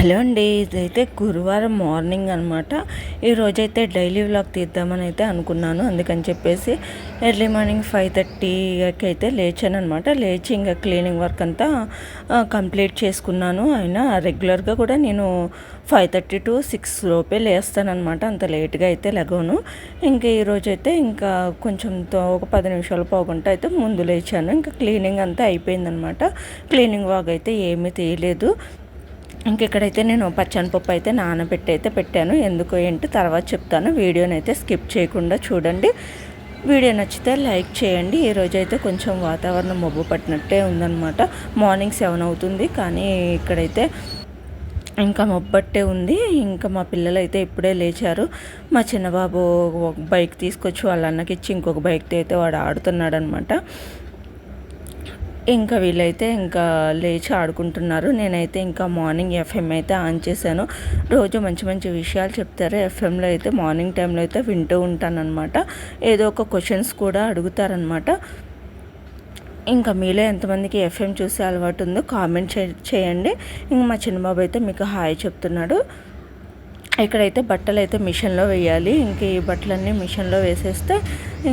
Hello అండి. ఇదైతే గురువారం మార్నింగ్ అనమాట. ఈరోజైతే డైలీ వ్లాగ్ తీద్దామని అయితే అనుకున్నాను. అందుకని చెప్పేసి ఎర్లీ మార్నింగ్ 5:30కి అయితే లేచాను అనమాట. లేచి ఇంకా క్లీనింగ్ వర్క్ అంతా కంప్లీట్ చేసుకున్నాను. అయినా రెగ్యులర్గా కూడా నేను 5:30 to 6 లోపే లేస్తానమాట. అంత లేట్గా అయితే లెగవను. ఇంకా ఈరోజైతే ఇంకా కొంచెం ఒక 10 నిమిషాలు పోకుండా అయితే ముందు లేచాను. ఇంకా క్లీనింగ్ అంతా అయిపోయిందనమాట. క్లీనింగ్ వర్క్ అయితే ఏమీ తీయలేదు. ఇక్కడైతే నేను పచ్చనిపప్పు అయితే నానబెట్టి అయితే పెట్టాను. ఎందుకు ఏంటి తర్వాత చెప్తాను. వీడియోని అయితే స్కిప్ చేయకుండా చూడండి. వీడియో నచ్చితే లైక్ చేయండి. ఈరోజైతే కొంచెం వాతావరణం మబ్బు పట్టినట్టే ఉందన్నమాట. మార్నింగ్ 7 అవుతుంది, కానీ ఇక్కడైతే ఇంకా మబ్బట్టే ఉంది. ఇంకా మా పిల్లలు అయితే ఇప్పుడే లేచారు. మా చిన్నబాబు ఒక బైక్ తీసుకొచ్చి వాళ్ళ అన్నకి ఇచ్చి ఇంకొక బైక్తో అయితే వాడు ఆడుతున్నాడు అనమాట. ఇంకా వీళ్ళైతే ఇంకా లేచి ఆడుకుంటున్నారు. నేనైతే ఇంకా మార్నింగ్ ఎఫ్ఎం అయితే ఆన్ చేశాను. రోజు మంచి మంచి విషయాలు చెప్తారు ఎఫ్ఎంలో అయితే. మార్నింగ్ టైంలో అయితే వింటూ ఉంటానన్నమాట. ఏదో ఒక క్వశ్చన్స్ కూడా అడుగుతారనమాట. ఇంకా మీలో ఎంతమందికి ఎఫ్ఎం చూసే అలవాటు ఉందో కామెంట్ చేయండి. ఇంక మా చిన్నబాబు అయితే మీకు హాయ్ చెప్తున్నాడు. ఇక్కడైతే బట్టలు అయితే మిషన్లో వేయాలి. ఇంక ఈ బట్టలన్నీ మిషన్లో వేసేస్తే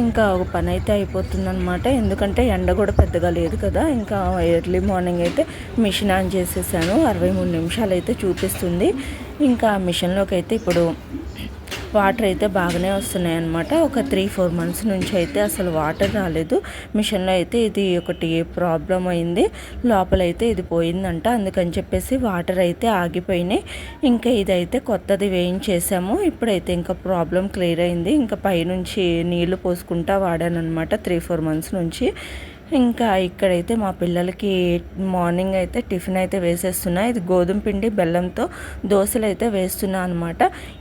ఇంకా ఒక పని అయితే అయిపోతుందన్నమాట. ఎందుకంటే ఎండ కూడా పెద్దగా లేదు కదా. ఇంకా ఎర్లీ మార్నింగ్ అయితే మిషన్ ఆన్ చేసేసాను. 63 నిమిషాలు అయితే చూపిస్తుంది. ఇంకా మిషన్లోకి అయితే ఇప్పుడు వాటర్ అయితే బాగానే వస్తున్నాయి అన్నమాట. ఒక 3-4 మంత్స్ నుంచి అయితే అసలు వాటర్ రాలేదు మిషన్లో అయితే. ఇది ఒకటి ప్రాబ్లం అయింది. లోపలైతే ఇది పోయిందంట. అందుకని చెప్పేసి వాటర్ అయితే ఆగిపోయినాయి. ఇంకా ఇదైతే కొత్తది వేయించేసాము. ఇప్పుడైతే ఇంకా ప్రాబ్లం క్లియర్ అయింది. ఇంకా పైనుంచి నీళ్లు పోసుకుంటా వాడానమాట 3-4 మంత్స్ నుంచి. ఇంకా ఇక్కడైతే మా పిల్లలకి మార్నింగ్ అయితే టిఫిన్ అయితే వేసేస్తున్నా. ఇది గోధుమ పిండి బెల్లంతో దోశలు అయితే వేస్తున్నా అనమాట.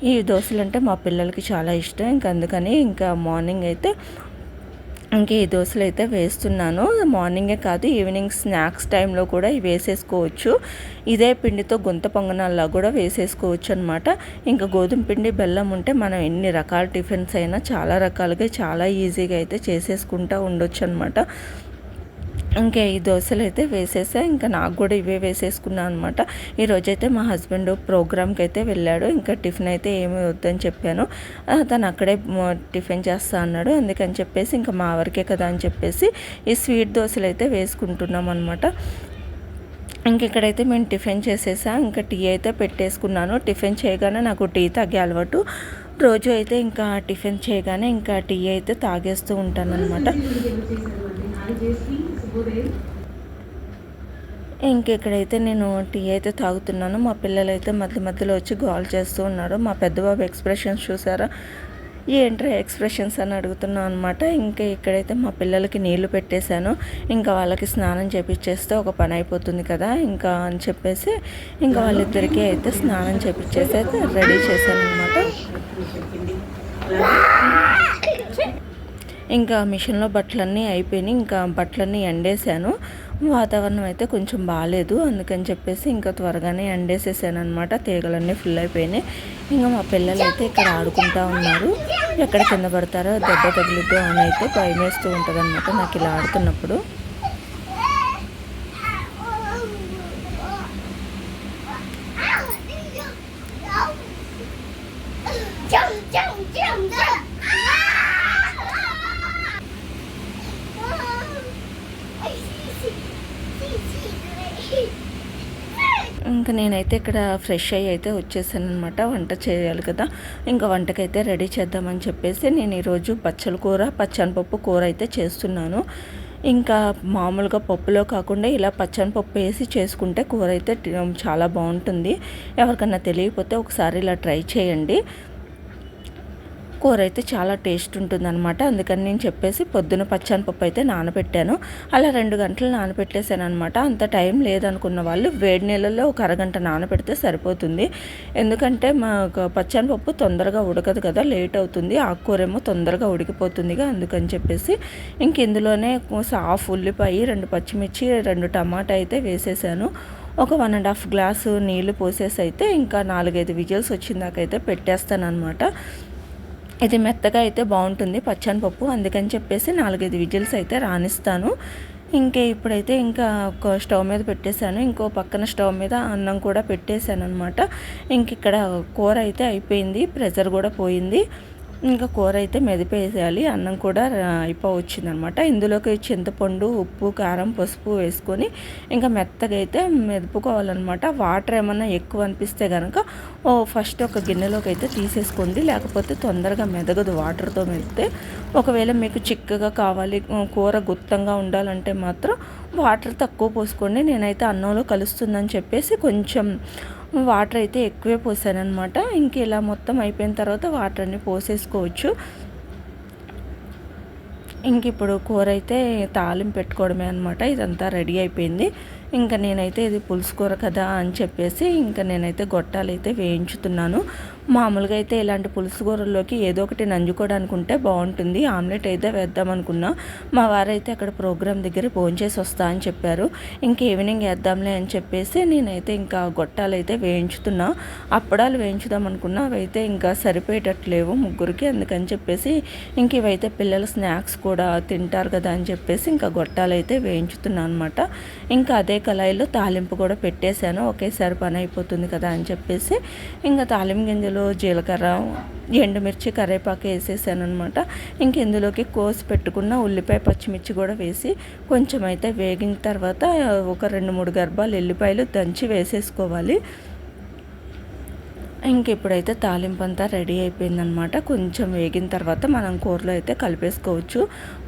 ఈ దోశలు అంటే మా పిల్లలకి చాలా ఇష్టం. ఇంకా అందుకని ఇంకా మార్నింగ్ అయితే ఈ దోశలు అయితే వేస్తున్నాను. మార్నింగే కాదు, ఈవినింగ్ స్నాక్స్ టైంలో కూడా ఇవి వేసేసుకోవచ్చు. ఇదే పిండితో గుంత పొంగనాల్లో కూడా వేసేసుకోవచ్చు అనమాట. ఇంకా గోధుమ పిండి బెల్లం ఉంటే మనం ఎన్ని రకాల టిఫిన్స్ అయినా చాలా రకాలుగా చాలా ఈజీగా అయితే చేసేసుకుంటూ ఉండొచ్చు అనమాట. ఇంకా ఈ దోశలు అయితే వేసేసా. ఇంకా నాకు కూడా ఇవే వేసేసుకున్నాను అనమాట. ఈరోజైతే మా హస్బెండ్ ప్రోగ్రామ్కి అయితే వెళ్ళాడు. ఇంకా టిఫిన్ అయితే ఏమీ వద్దని చెప్పాను. తను అక్కడే టిఫిన్ చేస్తా అన్నాడు. అందుకని చెప్పేసి ఇంకా మా వరకే కదా అని చెప్పేసి ఈ స్వీట్ దోశలు అయితే వేసుకుంటున్నాం అనమాట. ఇక్కడైతే మేము టిఫిన్ చేసేసా. ఇంకా టీ అయితే పెట్టేసుకున్నాను. టిఫిన్ చేయగానే నాకు టీ తాగే అలవాటు. రోజు అయితే ఇంకా టిఫిన్ చేయగానే ఇంకా టీ అయితే తాగేస్తూ ఉంటాను అనమాట. ఇక్కడైతే నేను టీ అయితే తాగుతున్నాను. మా పిల్లలు అయితే మధ్యలో వచ్చి గోల్ చేస్తూ ఉన్నారు. మా పెద్దబాబు ఎక్స్ప్రెషన్స్ చూసారా, ఏంట్రా ఎక్స్ప్రెషన్స్ అని అడుగుతున్నాను అనమాట. ఇంకా ఇక్కడైతే మా పిల్లలకి నీళ్లు పెట్టేశాను. ఇంకా వాళ్ళకి స్నానం చేపించేస్తే ఒక పని అయిపోతుంది కదా ఇంకా అని చెప్పేసి ఇంకా వాళ్ళిద్దరికీ అయితే స్నానం చేపించేసి అయితే రెడీ చేశాను అనమాట. ఇంకా మిషన్లో బట్టలన్నీ అయిపోయినాయి. ఇంకా బట్టలన్నీ ఎండేసాను. వాతావరణం అయితే కొంచెం బాగాలేదు, అందుకని చెప్పేసి ఇంకా త్వరగానే ఎండేసేసాను అనమాట. తీగలన్నీ ఫుల్ అయిపోయినాయి. ఇంకా మా పిల్లలు అయితే ఇక్కడ ఆడుకుంటూ ఉన్నారు. ఎక్కడ కింద పడతారో దెబ్బ తగిలిద్దో అని అయితే భయం వేస్తూ ఉంటుంది అనమాట నాకు ఇలా ఆడుతున్నప్పుడు. ఇంకా నేనైతే ఇక్కడ ఫ్రెష్ అయ్యి అయితే వచ్చేసాను అనమాట. వంట చేయాలి కదా, ఇంకా వంటకైతే రెడీ చేద్దామని చెప్పేసి నేను ఈరోజు బచ్చల కూర పచ్చనిపప్పు కూర అయితే చేస్తున్నాను. ఇంకా మామూలుగా పప్పులో కాకుండా ఇలా పచ్చనిపప్పు వేసి చేసుకుంటే కూర అయితే చాలా బాగుంటుంది. ఎవరికన్నా తెలియకపోతే ఒకసారి ఇలా ట్రై చేయండి. కూర అయితే చాలా టేస్ట్ ఉంటుందన్నమాట. అందుకని నేను చెప్పేసి పొద్దున పచ్చనిపప్పు అయితే నానబెట్టాను. అలా 2 గంటలు నానబెట్టేసాను అనమాట. అంత టైం లేదనుకున్న వాళ్ళు వేడి నీళ్ళల్లో ఒక అరగంట నానబెడితే సరిపోతుంది. ఎందుకంటే మాకు పచ్చనిపప్పు తొందరగా ఉడకదు కదా, లేట్ అవుతుంది. ఆకుకూర ఏమో తొందరగా ఉడికిపోతుందిగా, అందుకని చెప్పేసి ఇంక ఇందులోనే హాఫ్ ఉల్లిపాయ, 2 పచ్చిమిర్చి, 2 టమాటా అయితే వేసేసాను. ఒక 1.5 గ్లాసు నీళ్లు పోసేసి అయితే ఇంకా 4-5 విజిల్స్ వచ్చిందాకైతే పెట్టేస్తాను అనమాట. ఇది మెత్తగా అయితే బాగుంటుంది పచ్చనిపప్పు, అందుకని చెప్పేసి 4-5 విజిల్స్ అయితే రానిస్తాను. ఇప్పుడైతే ఇంకా ఒక స్టవ్ మీద పెట్టేశాను. ఇంకో పక్కన స్టవ్ మీద అన్నం కూడా పెట్టేశాను అనమాట. ఇక్కడ కూర అయితే అయిపోయింది, ప్రెషర్ కూడా పోయింది. ఇంకా కూర అయితే మెదిపేసేయాలి, అన్నం కూడా అయిపోవచ్చిందనమాట. ఇందులోకి చింతపండు, ఉప్పు, కారం, పసుపు వేసుకొని ఇంకా మెత్తగా అయితే మెదుపుకోవాలన్నమాట. వాటర్ ఏమన్నా ఎక్కువ అనిపిస్తే కనుక ఫస్ట్ ఒక గిన్నెలోకి అయితే తీసేసుకోండి, లేకపోతే తొందరగా మెదగదు వాటర్తో మెదిపితే. ఒకవేళ మీకు చిక్కగా కావాలి, కూర గుత్తంగా ఉండాలంటే మాత్రం వాటర్ తక్కువ పోసుకోండి. నేనైతే అన్నంలో కలుస్తుందని చెప్పేసి కొంచెం వాటర్ అయితే ఎక్కువే పోసానమాట. ఇలా మొత్తం అయిపోయిన తర్వాత వాటర్ అన్ని పోసేసుకోవచ్చు. ఇప్పుడు కూర అయితే తాలింపు పెట్టుకోవడమే అనమాట. ఇదంతా రెడీ అయిపోయింది. నేనైతే ఇది పులుసు కూర కదా అని చెప్పేసి నేనైతే గొట్టాలు అయితే వేయించుతున్నాను. మామూలుగా అయితే ఇలాంటి పులుసు కూరల్లోకి ఏదో ఒకటి నంజుకోవడానికి ఉంటే బాగుంటుంది. ఆమ్లెట్ అయితే వేద్దామనుకున్నా, మా వారైతే అక్కడ ప్రోగ్రామ్ దగ్గర భోంచేసి వస్తా అని చెప్పారు. ఈవినింగ్ వేద్దాంలే అని చెప్పేసి నేనైతే గొట్టాలు అయితే వేయించుతున్నా. అప్పడాలు వేయించుదాం అనుకున్నా, అవైతే సరిపోయేటట్లేవు ముగ్గురికి. అందుకని చెప్పేసి ఇవైతే పిల్లల స్నాక్స్ కూడా తింటారు కదా అని చెప్పేసి గొట్టాలు అయితే వేయించుతున్నా అనమాట. అదే కళాయిలో తాలింపు కూడా పెట్టేశాను, ఒకేసారి పని అయిపోతుంది కదా అని చెప్పేసి తాలింపు గింజలు, జీలకర్ర, ఎండుమిర్చి, కరివేపాకు వేసేసాను అనమాట. ఇందులోకి కోసి పెట్టుకున్న ఉల్లిపాయ, పచ్చిమిర్చి కూడా వేసి కొంచెం అయితే వేగిన తర్వాత ఒక 2-3 గర్భాలు ఎల్లిపాయలు దంచి వేసేసుకోవాలి. ఇప్పుడైతే తాలింపు అంతా రెడీ అయిపోయిందనమాట. కొంచెం వేగిన తర్వాత మనం కూరలో అయితే కలిపేసుకోవచ్చు.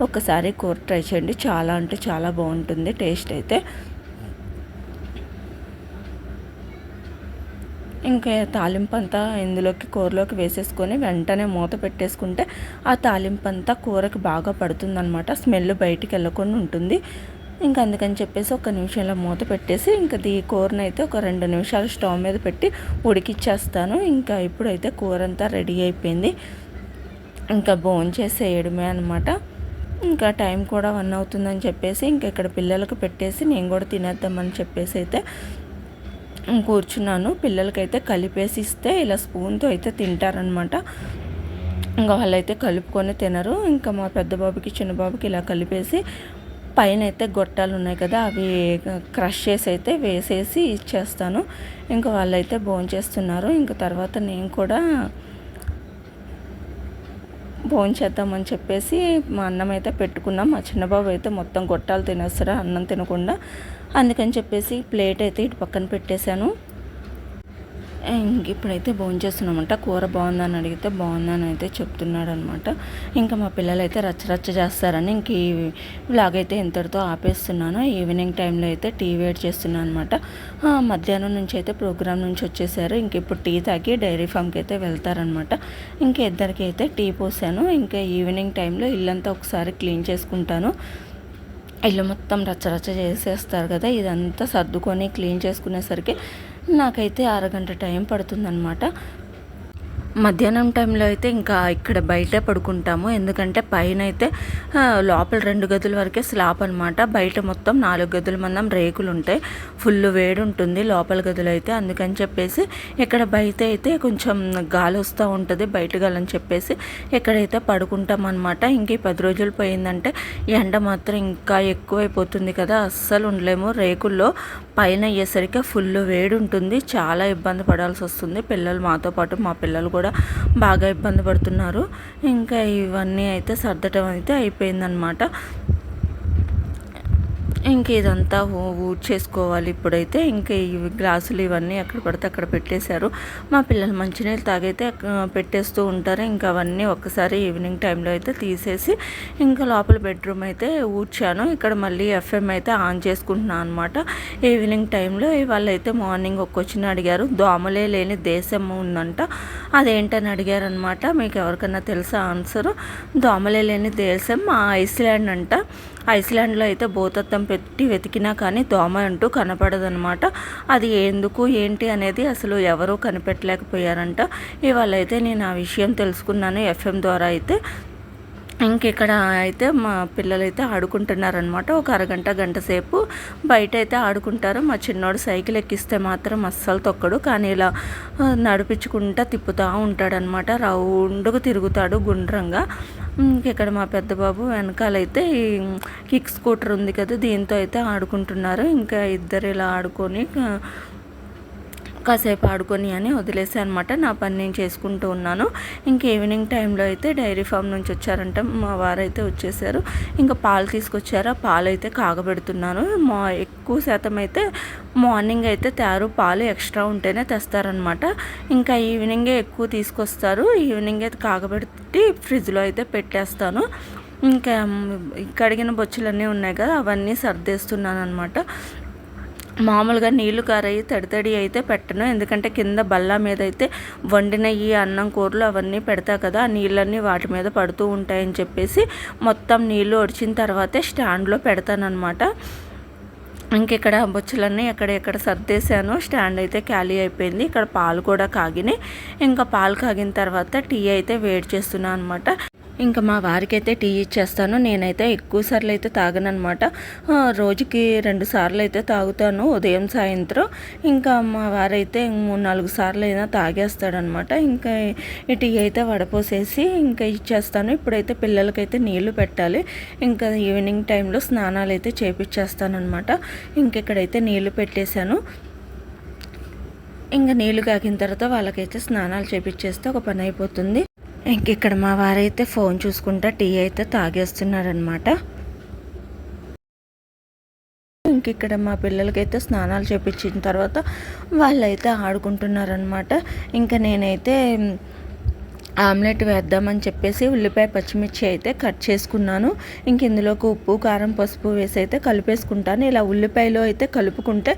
ఒక్కసారి కూర ట్రై చేయండి, చాలా అంటే చాలా బాగుంటుంది టేస్ట్ అయితే. తాలింపు అంతా ఇందులోకి కూరలోకి వేసేసుకొని వెంటనే మూత పెట్టేసుకుంటే ఆ తాలింపు అంతా కూరకి బాగా పడుతుందన్నమాట. స్మెల్ బయటికి వెళ్ళకుండా ఉంటుంది. అందుకని చెప్పేసి 1 నిమిషంలో మూత పెట్టేసి ఈ కూరని అయితే ఒక 2 నిమిషాలు స్టవ్ మీద పెట్టి ఉడికిచ్చేస్తాను. ఇప్పుడైతే కూర అంతా రెడీ అయిపోయింది. భోంచేసేయడమే అనమాట. టైం కూడా 1 అవుతుందని చెప్పేసి ఇక్కడ పిల్లలకు పెట్టేసి నేను కూడా తినేద్దామని చెప్పేసి అయితే కూర్చున్నాను. పిల్లలకైతే కలిపేసి ఇస్తే ఇలా స్పూన్తో అయితే తింటారనమాట. వాళ్ళైతే కలుపుకొని తినరు. మా పెద్ద బాబుకి, చిన్న బాబుకి ఇలా కలిపేసి పైన అయితే గొట్టాలు ఉన్నాయి కదా, అవి క్రష్ చేసి అయితే వేసేసి ఇచ్చేస్తాను. వాళ్ళైతే భోంచేస్తున్నారు. తర్వాత నేను కూడా భోంచేద్దామని చెప్పేసి మా అన్నం అయితే పెట్టుకున్నాం. మా చిన్నబాబు అయితే మొత్తం గొట్టాలు తినేస్తారా అన్నం తినకుండా, అందుకని చెప్పేసి ప్లేట్ అయితే ఇటు పక్కన పెట్టేశాను. ఇప్పుడైతే భోంచేస్తున్నామంట. కూర బాగుందని అడిగితే బాగుందని అయితే చెప్తున్నాడు అనమాట. మా పిల్లలు అయితే రచ్చరచ్చ చేస్తారని ఈ వ్లాగ్ అయితే ఇంతటితో ఆపేస్తున్నాను. ఈవినింగ్ టైంలో అయితే టీ వెయిట్ చేస్తున్నాను అనమాట. మధ్యాహ్నం నుంచి అయితే ప్రోగ్రామ్ నుంచి వచ్చేసారు. ఇప్పుడు టీ తాగి డైరీ ఫామ్కి అయితే వెళ్తారనమాట. ఇద్దరికి అయితే టీ పోసాను. ఈవినింగ్ టైంలో ఇల్లంతా ఒకసారి క్లీన్ చేసుకుంటాను. ఇల్లు మొత్తం రచ్చరచ్చ చేసేస్తారు కదా, ఇదంతా సర్దుకొని క్లీన్ చేసుకునేసరికి నాకైతే అరగంట టైం పడుతుందన్నమాట. మధ్యాహ్నం టైంలో అయితే ఇక్కడ బయటే పడుకుంటాము. ఎందుకంటే పైన అయితే లోపల 2 గదుల వరకే స్లాబ్ అనమాట. బయట మొత్తం 4 గదుల మందం రేకులు ఉంటాయి. ఫుల్ వేడి ఉంటుంది లోపల గదులు అయితే. అందుకని చెప్పేసి ఇక్కడ బయట అయితే కొంచెం గాలి వస్తూ ఉంటుంది, బయట గాలని చెప్పేసి ఇక్కడైతే పడుకుంటాం అనమాట. ఈ 10 రోజులు పోయిందంటే ఎండ మాత్రం ఇంకా ఎక్కువైపోతుంది కదా, అస్సలు ఉండలేము. రేకుల్లో పైన అయ్యేసరికి ఫుల్ వేడి ఉంటుంది, చాలా ఇబ్బంది పడాల్సి వస్తుంది. పిల్లలు మాతో పాటు మా పిల్లలు కూడా బాగా ఇబ్బంది పడుతున్నారు. ఇవన్నీ అయితే సర్దటం అయితే అయిపోయిందనమాట. ఇదంతా ఊడ్చేసుకోవాలి ఇప్పుడైతే. ఈ గ్లాసులు ఇవన్నీ ఎక్కడ పడితే అక్కడ పెట్టేశారు. మా పిల్లలు మంచినీళ్ళు తాగైతే పెట్టేస్తూ ఉంటారు. అవన్నీ ఒక్కసారి ఈవినింగ్ టైంలో అయితే తీసేసి లోపల బెడ్రూమ్ అయితే ఊడ్చాను. ఇక్కడ మళ్ళీ ఎఫ్ఎం అయితే ఆన్ చేసుకుంటున్నాను అనమాట. ఈవినింగ్ టైంలో వాళ్ళైతే మార్నింగ్ ఒక క్వశ్చన్ అడిగారు, దోమలే లేని దేశం ఉందంట, అదేంటని అడిగారనమాట. మీకు ఎవరికన్నా తెలుసా ఆన్సరు? దోమలే లేని దేశం ఐస్లాండ్ అంట. ఐస్లాండ్లో అయితే భూతత్వం పెట్టి వెతికినా కానీ దోమ అంటూ కనపడదనమాట. అది ఎందుకు ఏంటి అనేది అసలు ఎవరూ కనిపెట్టలేకపోయారంట. ఇవాళ అయితే నేను ఆ విషయం తెలుసుకున్నాను ఎఫ్ఎం ద్వారా అయితే. ఇక్కడ అయితే మా పిల్లలు అయితే ఆడుకుంటున్నారనమాట. ఒక అరగంట గంట సేపు బయట అయితే ఆడుకుంటారు. మా చిన్నోడు సైకిల్ ఎక్కిస్తే మాత్రం అస్సలు తొక్కడు, కానీ ఇలా నడిపించుకుంటా తిప్పుతూ ఉంటాడనమాట. రౌండ్గా తిరుగుతాడు గుండ్రంగా. ఇక్కడ మా పెద్ద బాబు వెనకాలైతే ఈ కిక్ స్కూటర్ ఉంది కదా, దీంతో అయితే ఆడుకుంటున్నారు. ఇంకా ఇద్దరు ఇలా ఆడుకొని కాసేపు ఆడుకొని అని వదిలేసాను అనమాట. నా పని నేను చేసుకుంటూ ఉన్నాను. ఇంక ఈవినింగ్ టైంలో అయితే డైరీ ఫామ్ నుంచి వచ్చారంట, మా వారైతే వచ్చేసారు. ఇంకా పాలు తీసుకొచ్చారు, ఆ పాలు అయితే కాగబెడుతున్నాను. ఎక్కువ శాతం అయితే మార్నింగ్ అయితే తయారు, పాలు ఎక్స్ట్రా ఉంటేనే తెస్తారనమాట. ఇంకా ఈవినింగే ఎక్కువ తీసుకొస్తారు. ఈవినింగే కాగబెట్టి ఫ్రిడ్జ్లో అయితే పెట్టేస్తాను. ఇంకా కడిగిన బొచ్చులన్నీ ఉన్నాయి కదా, అవన్నీ సర్దేస్తున్నాను అనమాట. మామూలుగా నీళ్లు కారాయి తడి అయితే పెట్టను, ఎందుకంటే కింద బల్ల మీద అయితే వండినవి అన్నం కూరలు అవన్నీ పెడతా కదా, ఆ నీళ్ళన్నీ వాటి మీద పడుతూ ఉంటాయని చెప్పేసి మొత్తం నీళ్ళు ఒడిచిన తర్వాతే స్టాండ్లో పెడతానమాట. ఇంకెక్కడ బొచ్చులన్నీ ఎక్కడ సర్దేశాను. స్టాండ్ అయితే ఖాళీ అయిపోయింది. ఇక్కడ పాలు కూడా కాగినాయి. ఇంకా పాలు కాగిన తర్వాత టీ అయితే వేడి చేస్తున్నాను అనమాట. ఇంకా మా వారికి అయితే టీ ఇచ్చేస్తాను. నేనైతే ఎక్కువ సార్లు అయితే తాగనమాట, రోజుకి 2 సార్లు అయితే తాగుతాను, ఉదయం సాయంత్రం. ఇంకా మా వారైతే 3-4 సార్లు అయినా తాగేస్తాడనమాట. ఇంకా ఈ టీ అయితే వడపోసేసి ఇంకా ఇచ్చేస్తాను. ఇప్పుడైతే పిల్లలకైతే నీళ్లు పెట్టాలి. ఇంకా ఈవినింగ్ టైంలో స్నానాలు అయితే చేపించేస్తాను అనమాట. ఇంకెక్కడైతే నీళ్లు పెట్టేశాను. ఇంకా నీళ్లు కాగిన తర్వాత వాళ్ళకైతే స్నానాలు చేపించేస్తే ఒక పని అయిపోతుంది. ఇక్కడ మా వారైతే ఫోన్ చూసుకుంటా టీ అయితే తాగేస్తున్నారనమాట. ఇక్కడ మా పిల్లలకైతే స్నానాలు చేపించిన తర్వాత వాళ్ళైతే ఆడుకుంటున్నారనమాట. ఇంకా నేనైతే ఆమ్లెట్ వేద్దామని చెప్పేసి ఉల్లిపాయ పచ్చిమిర్చి అయితే కట్ చేసుకున్నాను. ఇంక ఇందులోకి ఉప్పు కారం పసుపు వేసి అయితే కలిపేసుకుంటాను. ఇలా ఉల్లిపాయలో అయితే కలుపుకుంటే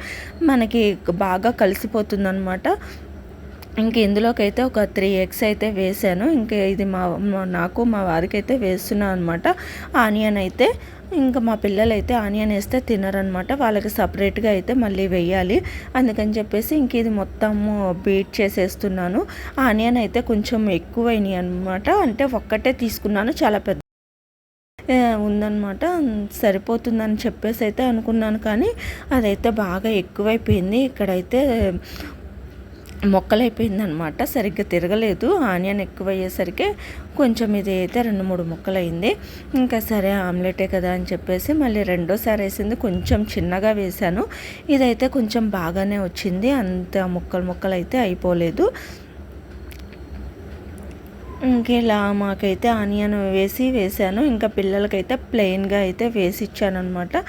మనకి బాగా కలిసిపోతుంది అనమాట. ఇంక ఇందులోకి అయితే ఒక 3 ఎగ్స్ అయితే వేసాను. ఇంకా ఇది నాకు మా వారికి అయితే వేస్తున్నాను అనమాట. ఆనియన్ అయితే ఇంకా మా పిల్లలు అయితే ఆనియన్ వేస్తే తినరనమాట, వాళ్ళకి సపరేట్గా అయితే మళ్ళీ వేయాలి. అందుకని చెప్పేసి ఇంక ఇది మొత్తము బీట్ చేసేస్తున్నాను. ఆనియన్ అయితే కొంచెం ఎక్కువైనాయి అనమాట, అంటే ఒక్కటే తీసుకున్నాను, చాలా పెద్ద ఉందన్నమాట. సరిపోతుందని చెప్పేసి అయితే అనుకున్నాను, కానీ అదైతే బాగా ఎక్కువైపోయింది. ఇక్కడైతే మొక్కలైపోయిందనమాట, సరిగ్గా తిరగలేదు. ఆనియన్ ఎక్కువ అయ్యేసరికి కొంచెం ఇది అయితే 2-3 ముక్కలు అయింది. ఇంకా సరే ఆమ్లెటే కదా అని చెప్పేసి మళ్ళీ రెండోసారి వేసింది కొంచెం చిన్నగా వేశాను. ఇదైతే కొంచెం బాగానే వచ్చింది, అంత ముక్కలు అయితే అయిపోలేదు. ఇంకెలా మాకైతే ఆనియన్ వేసాను. ఇంకా పిల్లలకైతే ప్లెయిన్గా అయితే వేసి ఇచ్చాను అనమాట.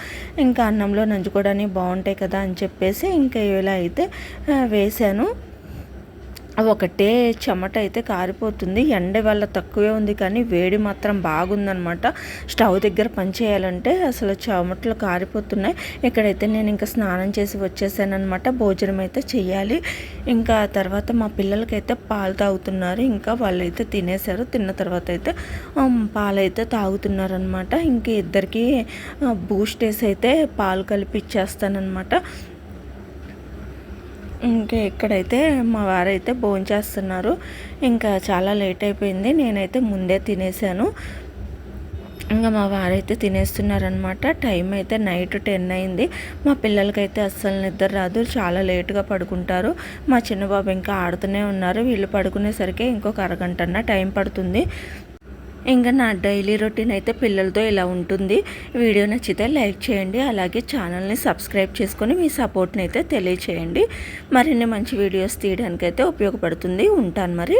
ఇంకా అన్నంలో నంచుకోవడానికి బాగుంటాయి కదా అని చెప్పేసి ఇంకా ఇలా అయితే వేసాను. ఒకటే చెమట అయితే కారిపోతుంది. ఎండ వల్ల తక్కువే ఉంది, కానీ వేడి మాత్రం బాగుందనమాట. స్టవ్ దగ్గర పని చేయాలంటే అసలు చెమటలు కారిపోతున్నాయి. ఇక్కడైతే నేను ఇంకా స్నానం చేసి వచ్చేసానమాట. భోజనం అయితే చెయ్యాలి. ఇంకా తర్వాత మా పిల్లలకైతే పాలు తాగుతున్నారు. ఇంకా వాళ్ళైతే తినేశారు. తిన్న తర్వాత అయితే పాలైతే తాగుతున్నారనమాట. ఇంక ఇద్దరికి బూస్ట్ వేసి అయితే పాలు కలిపి ఇచ్చేస్తానమాట. ఇంకా ఇక్కడైతే మా వారైతే భోంచేస్తున్నారు. ఇంకా చాలా లేట్ అయిపోయింది, నేనైతే ముందే తినేసాను. ఇంకా మా వారైతే తినేస్తున్నారనమాట. టైం అయితే నైట్ 10 అయింది. మా పిల్లలకైతే అస్సలు నిద్ర రాదు, చాలా లేటుగా పడుకుంటారు. మా చిన్నబాబు ఇంకా ఆడుతూనే ఉన్నారు. వీళ్ళు పడుకునేసరికి ఇంకొక అరగంటన్నా టైం పడుతుంది. ఇంకా నా డైలీ రొటీన్ అయితే పిల్లలతో ఇలా ఉంటుంది. వీడియో నచ్చితే లైక్ చేయండి, అలాగే ఛానల్ని సబ్స్క్రైబ్ చేసుకొని మీ సపోర్ట్ని అయితే తెలియచేయండి. మరిన్ని మంచి వీడియోస్ తీయడానికైతే ఉపయోగపడుతుంది. ఉంటాను మరి.